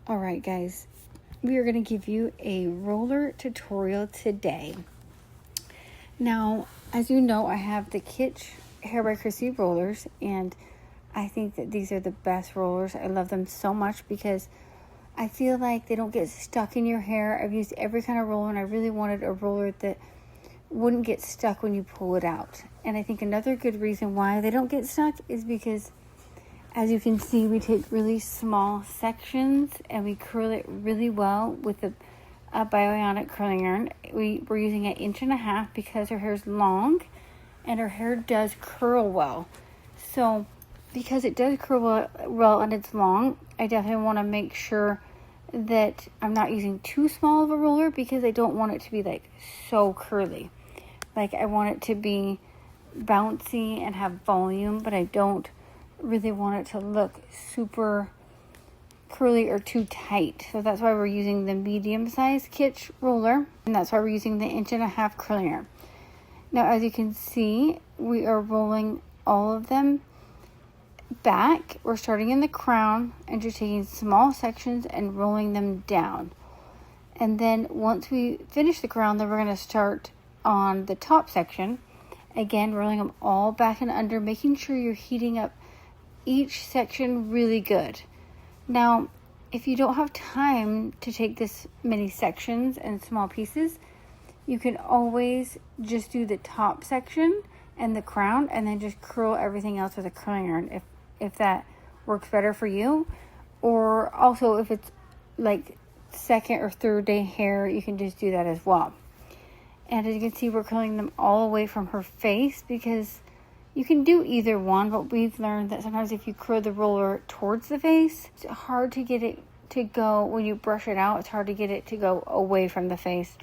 Alright guys, we are going to give you a roller tutorial today. Now, as you know, I have the Kitsch Hair by Chrissy rollers, and I think that these are the best rollers. I love them so much because I feel like they don't get stuck in your hair. I've used every kind of roller, and I really wanted a roller that wouldn't get stuck when you pull it out. And I think another good reason why they don't get stuck is because, as you can see, we take really small sections and we curl it really well with a Bioionic curling iron. We're using 1.5 inches because her hair is long and her hair does curl well. So because it does curl well and it's long, I definitely want to make sure that I'm not using too small of a roller because I don't want it to be like so curly. Like, I want it to be bouncy and have volume, but I don't really want it to look super curly or too tight. So that's why we're using the medium-sized Kitsch roller, and that's why we're using the 1.5 inch curling iron. Now, as you can see, we are rolling all of them back. We're starting in the crown and just taking small sections and rolling them down. And then once we finish the crown, then we're going to start on the top section. Again, rolling them all back and under, making sure you're heating up each section really good. Now, if you don't have time to take this many sections and small pieces, you can always just do the top section and the crown and then just curl everything else with a curling iron if that works better for you. Or also, if it's like second or third day hair, you can just do that as well. And as you can see, we're curling them all away from her face because you can do either one, but we've learned that sometimes if you curl the roller towards the face, it's hard to get it to go, when you brush it out, it's hard to get it to go away from the face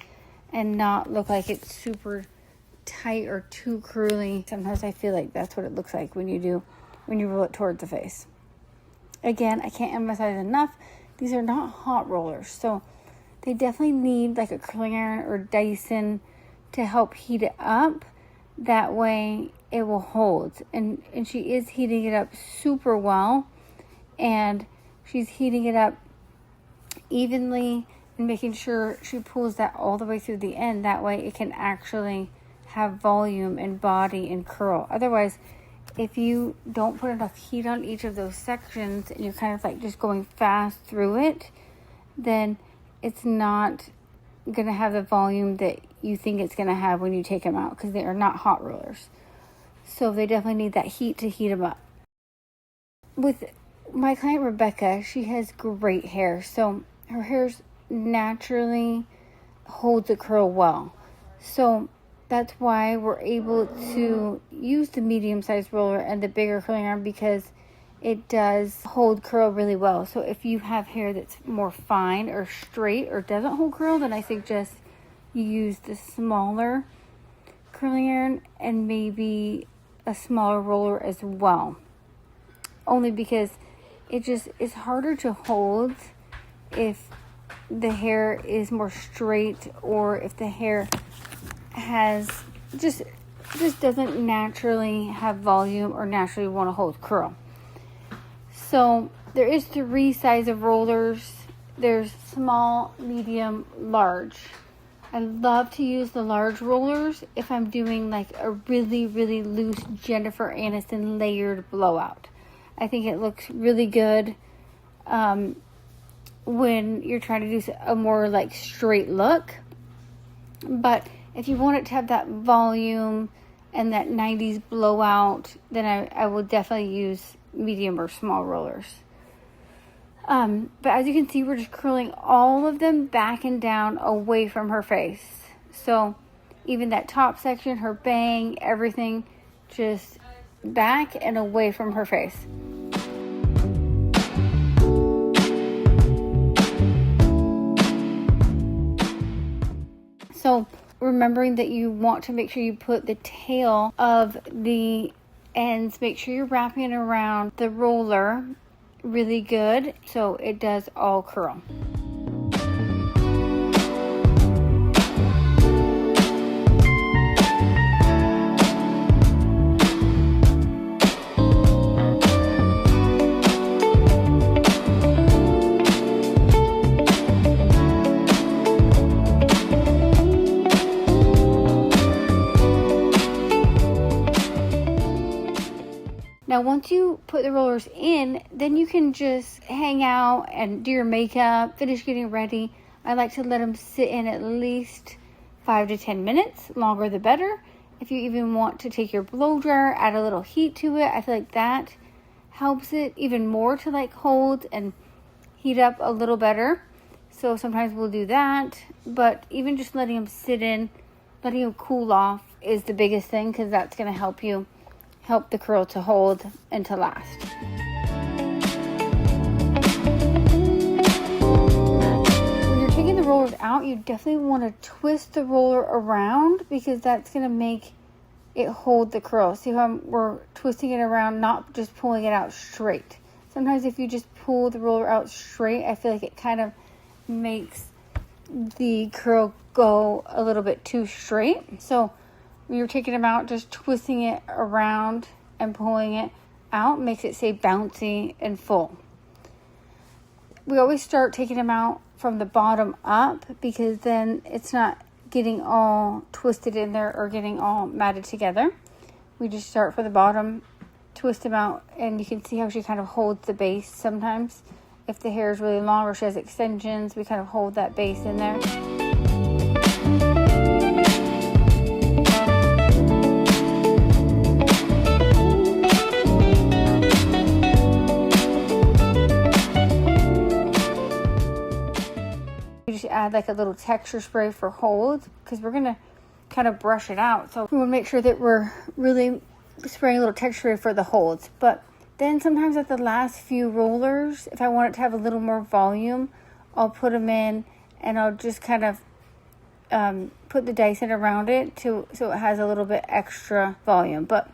and not look like it's super tight or too curly. Sometimes I feel like that's what it looks like when you roll it towards the face. Again, I can't emphasize enough, these are not hot rollers, so they definitely need like a curling iron or Dyson to help heat it up. That way it will hold. And she is heating it up super well. And she's heating it up evenly and making sure she pulls that all the way through the end. That way it can actually have volume and body and curl. Otherwise, if you don't put enough heat on each of those sections and you're kind of like just going fast through it, then it's not going to have the volume that you think it's going to have when you take them out, because they are not hot rollers. So they definitely need that heat to heat them up. With my client Rebecca, she has great hair, so her hair naturally holds the curl well. So that's why we're able to use the medium-sized roller and the bigger curling iron, because it does hold curl really well. So if you have hair that's more fine or straight or doesn't hold curl, then I suggest you use the smaller curling iron and maybe a smaller roller as well. Only because it just is harder to hold if the hair is more straight, or if the hair has just doesn't naturally have volume or naturally want to hold curl. So there is 3 sizes of rollers. There's small, medium, large. I love to use the large rollers if I'm doing like a really, really loose Jennifer Aniston layered blowout. I think it looks really good when you're trying to do a more like straight look. But if you want it to have that volume and that 90s blowout, then I will definitely use medium or small rollers. But as you can see, we're just curling all of them back and down away from her face. So even that top section, her bang, everything, just back and away from her face. So remembering that you want to make sure you put the tail of the ends, make sure you're wrapping it around the roller really good so it does all curl. once you put the rollers in, then you can just hang out and do your makeup, finish getting ready. I like to let them sit in at least 5 to 10 minutes. Longer the better. If you even want to take your blow dryer, add a little heat to it. I feel like that helps it even more to like hold and heat up a little better. So sometimes we'll do that. But even just letting them sit in, letting them cool off is the biggest thing, because that's going to help the curl to hold and to last. When you're taking the rollers out, you definitely want to twist the roller around, because that's going to make it hold the curl. See how we're twisting it around, not just pulling it out straight. Sometimes if you just pull the roller out straight, I feel like it kind of makes the curl go a little bit too straight. So when you're taking them out, just twisting it around and pulling it out makes it stay bouncy and full. We always start taking them out from the bottom up, because then it's not getting all twisted in there or getting all matted together. We just start from the bottom, twist them out, and you can see how she kind of holds the base sometimes. If the hair is really long or she has extensions, we kind of hold that base in there. You just add like a little texture spray for hold, because we're going to kind of brush it out. So we want to make sure that we're really spraying a little texture spray for the holds. But then sometimes at the last few rollers, if I want it to have a little more volume, I'll put them in and I'll just kind of put the Dyson around it so it has a little bit extra volume. But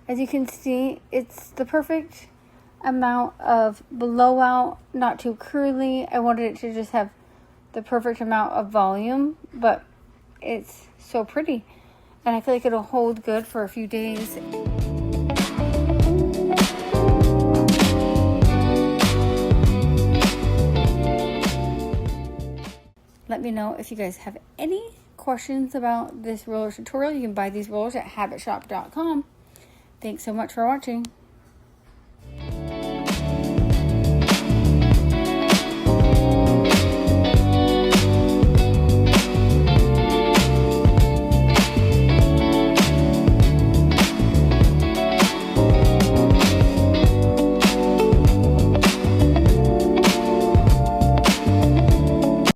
as you can see, it's the perfect amount of blowout, not too curly. I wanted it to just have the perfect amount of volume, but it's so pretty. And I feel like it'll hold good for a few days. Let me know if you guys have any questions about this roller tutorial. You can buy these rollers at habitshop.com. Thanks so much for watching.